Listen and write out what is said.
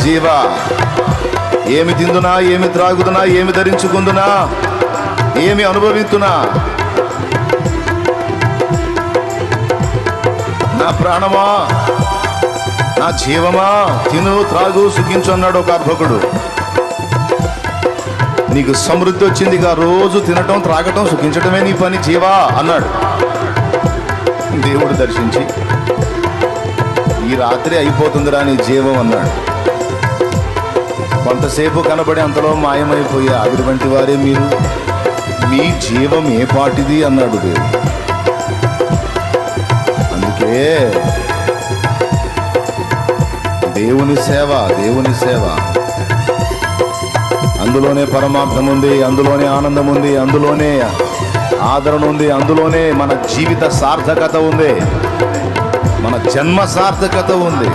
జీవా, ఏమి తిందునా, ఏమి త్రాగుదునా, ఏమి ధరించుకుందునా, ఏమి అనుభవిస్తున్నా, నా ప్రాణమా, నా జీవమా, తిను త్రాగు సుఖించు అన్నాడు ఒక అర్భకుడు. నీకు సమృద్ధి వచ్చిందిగా, రోజు తినటం త్రాగటం సుఖించటమే నీ పని జీవా అన్నాడు. దేవుడు దర్శించి ఈ రాత్రి అయిపోతుందిరా నీ జీవం అన్నాడు. కొంతసేపు కనబడి అంతలో మాయమైపోయి ఆవిరి వంటి వారే మీరు, మీ జీవం ఏ పాటిది అన్నాడు దేవుడు. అందుకే దేవుని సేవ, దేవుని సేవ, అందులోనే పరమార్థం ఉంది, అందులోనే ఆనందం ఉంది, అందులోనే ఆదరణ ఉంది, అందులోనే మన జీవిత సార్థకత ఉంది, మన జన్మ సార్థకత ఉంది.